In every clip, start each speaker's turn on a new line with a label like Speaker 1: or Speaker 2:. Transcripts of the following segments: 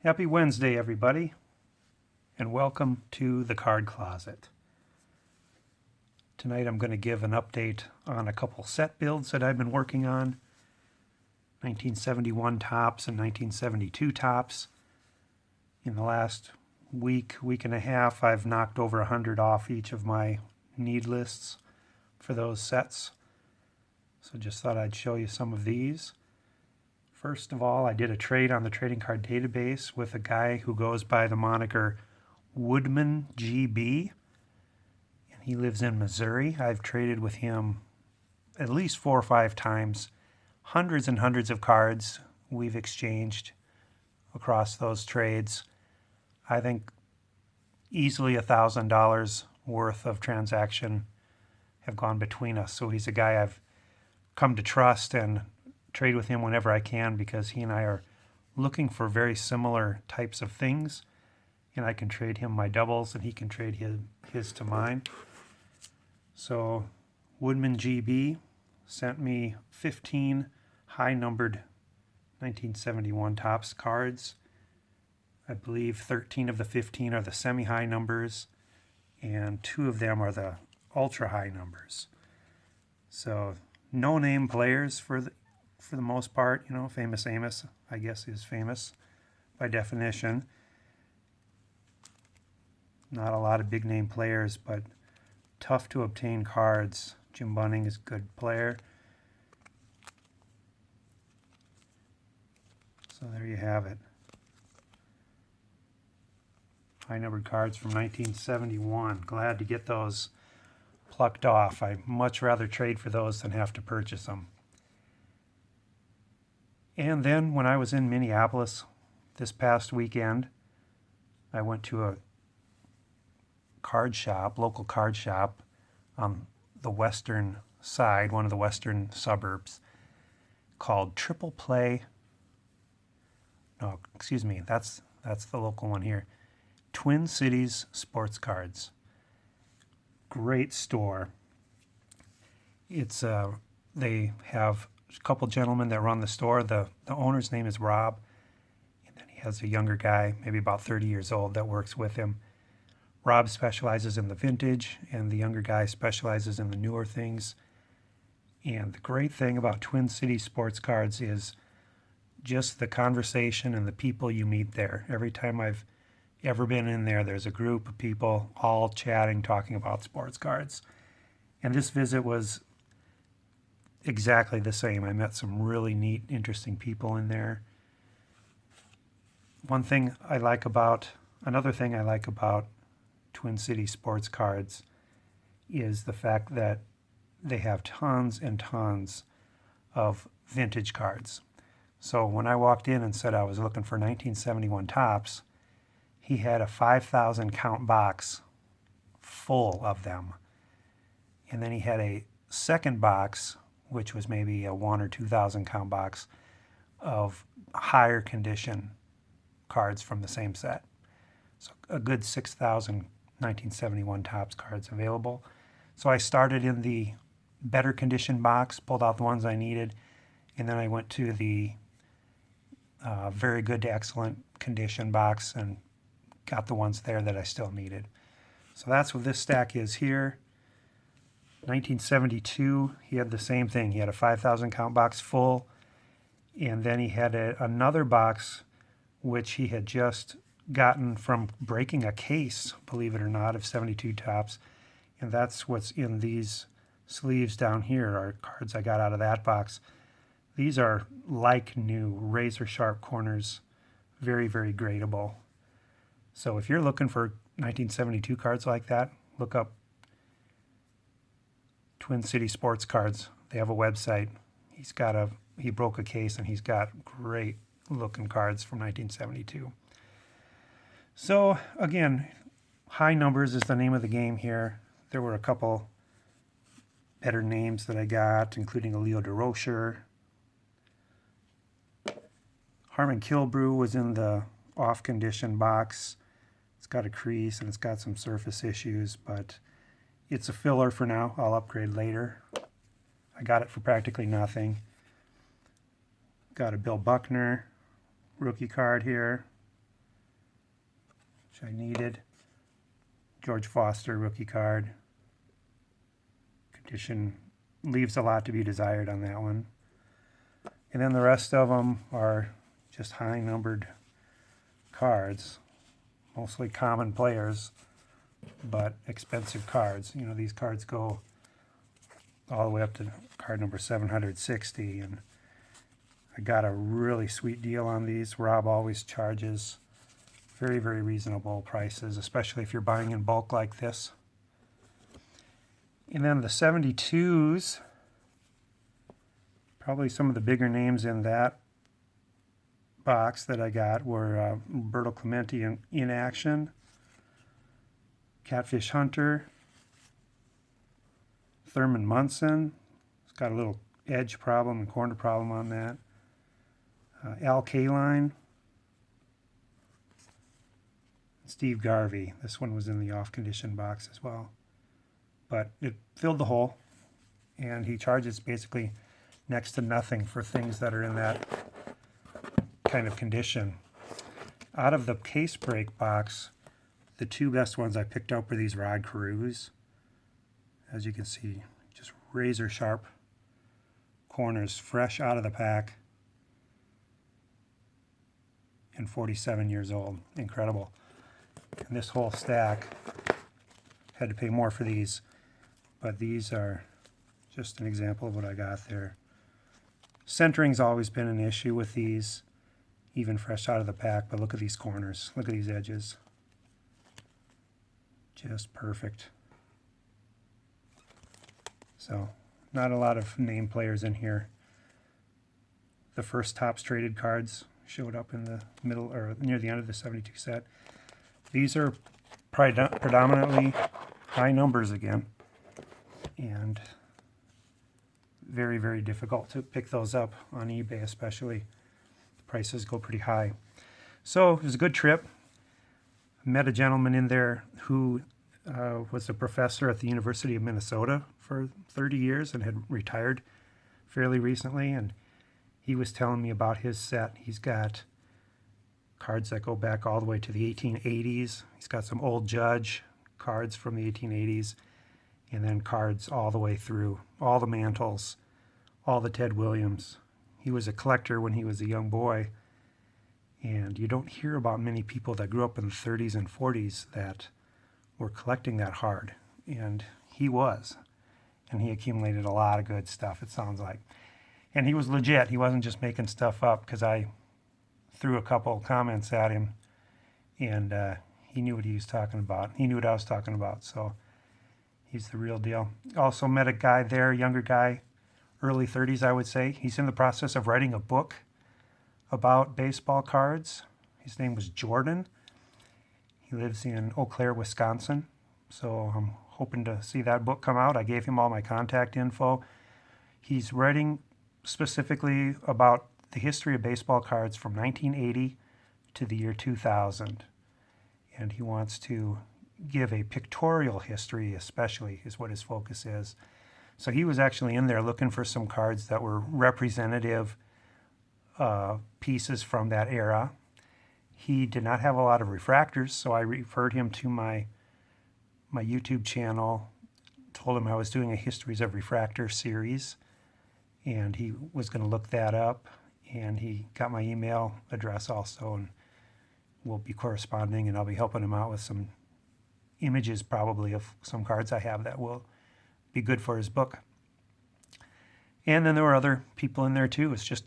Speaker 1: Happy Wednesday, everybody, and welcome to the Card Closet. Tonight I'm going to give an update on a couple set builds that I've been working on, 1971 Topps and 1972 Topps. In the last week and a half, I've knocked over 100 off each of my need lists for those sets. So just thought I'd show you some of these. First of all, I did a trade on the trading card database with a guy who goes by the moniker Woodman GB, and he lives in Missouri. I've traded with him at least 4 or 5 times. Hundreds and hundreds of cards we've exchanged across those trades. I think easily $1,000 worth of transaction have gone between us. So he's a guy I've come to trust and trade with him whenever I can, because he and I are looking for very similar types of things, and I can trade him my doubles and he can trade his to mine. So Woodman GB sent me 15 high-numbered 1971 Topps cards. I believe 13 of the 15 are the semi-high numbers, and 2 of them are the ultra-high numbers. So no-name players for the most part. You know, Famous Amos, I guess, is famous by definition. Not a lot of big-name players, but tough to obtain cards. Jim Bunning is a good player. So there you have it. High-numbered cards from 1971. Glad to get those plucked off. I'd much rather trade for those than have to purchase them. And then when I was in Minneapolis this past weekend, I went to a card shop, local card shop on the western side, one of the western suburbs, called Triple Play. No, excuse me, that's the local one here. Twin Cities Sports Cards. Great store. It's they have a couple gentlemen that run the store. The owner's name is Rob, and then he has a younger guy, maybe about 30 years old, that works with him. Rob specializes in the vintage, and the younger guy specializes in the newer things. And the great thing about Twin Cities Sports Cards is just the conversation and the people you meet there. Every time I've ever been in there, there's a group of people all chatting, talking about sports cards. And this visit was exactly the same. I met some really neat, interesting people in there. Another thing I like about Twin Cities Sports Cards is the fact that they have tons and tons of vintage cards. So when I walked in and said I was looking for 1971 Topps, he had a 5,000 count box full of them. And then he had a second box, which was maybe a 1,000 or 2,000 count box of higher condition cards from the same set. So a good 6,000 1971 Topps cards available. So I started in the better condition box, pulled out the ones I needed, and then I went to the very good to excellent condition box and got the ones there that I still needed. So that's what this stack is here. 1972, he had the same thing. He had a 5,000 count box full, and then he had another box which he had just gotten from breaking a case, believe it or not, of 72 Topps. And that's what's in these sleeves down here, are cards I got out of that box. These are like new, razor sharp corners, very, very gradable. So if you're looking for 1972 cards like that, look up Twin City Sports Cards. They have a website. He broke a case, and he's got great looking cards from 1972. So again, high numbers is the name of the game here. There were a couple better names that I got, including a Leo DeRocher. Harmon Killebrew was in the off condition box. It's got a crease and it's got some surface issues, but it's a filler for now. I'll upgrade later. I got it for practically nothing. Got a Bill Buckner rookie card here. which I needed. George Foster rookie card. Condition leaves a lot to be desired on that one. And then the rest of them are just high numbered cards, mostly common players, but expensive cards. You know, these cards go all the way up to card number 760, and I got a really sweet deal on these. Rob always charges very, very reasonable prices, especially if you're buying in bulk like this. And then the 72s, probably some of the bigger names in that box that I got were Roberto Clemente in action, Catfish Hunter, Thurman Munson. It's got a little edge problem and corner problem on that. Al Kaline, Steve Garvey. This one was in the off-condition box as well. But it filled the hole, and he charges basically next to nothing for things that are in that kind of condition. Out of the case break box, the two best ones I picked up were these Rod Carews. As you can see, just razor sharp corners, fresh out of the pack, and 47 years old. Incredible. And this whole stack, had to pay more for these, but these are just an example of what I got there. Centering's always been an issue with these, even fresh out of the pack, but look at these corners. Look at these edges. Just perfect. So, not a lot of name players in here. The first Topps traded cards showed up in the middle, or near the end of the 72 set. These are predominantly high numbers again, and very, very difficult to pick those up on eBay, especially. The prices go pretty high. So it was a good trip. Met a gentleman in there who was a professor at the University of Minnesota for 30 years and had retired fairly recently, and he was telling me about his set. He's got cards that go back all the way to the 1880s. He's got some old Judge cards from the 1880s, and then cards all the way through, all the Mantles, all the Ted Williams. He was a collector when he was a young boy, and you don't hear about many people that grew up in the 30s and 40s that were collecting that hard, and he was. And he accumulated a lot of good stuff, it sounds like. And he was legit. He wasn't just making stuff up, because I threw a couple comments at him, and he knew what he was talking about. He knew what I was talking about, so he's the real deal. Also met a guy there, younger guy, early 30s, I would say. He's in the process of writing a book about baseball cards. His name was Jordan. He lives in Eau Claire, Wisconsin, so I'm hoping to see that book come out. I gave him all my contact info. He's writing specifically about the history of baseball cards from 1980 to the year 2000. And he wants to give a pictorial history, especially, is what his focus is. So he was actually in there looking for some cards that were representative pieces from that era. He did not have a lot of refractors, so I referred him to my YouTube channel, told him I was doing a Histories of Refractor series, and he was going to look that up, and he got my email address also, and we'll be corresponding, and I'll be helping him out with some images probably of some cards I have that will be good for his book. And then there were other people in there too. It's just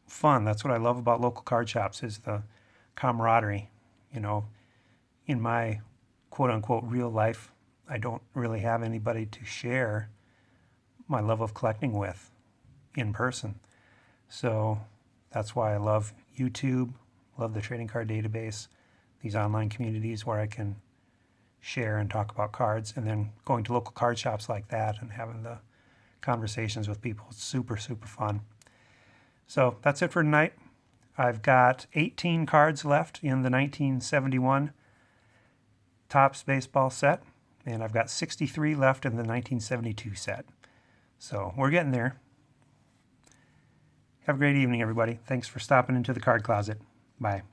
Speaker 1: fun. That's what I love about local card shops, is the camaraderie. You know, in my quote-unquote real life, I don't really have anybody to share my love of collecting with in person. So that's why I love YouTube, love the trading card database, these online communities where I can share and talk about cards, and then going to local card shops like that and having the conversations with people. It's super, super fun. So that's it for tonight. I've got 18 cards left in the 1971 Topps baseball set, and I've got 63 left in the 1972 set. So we're getting there. Have a great evening, everybody. Thanks for stopping into the Card Closet. Bye.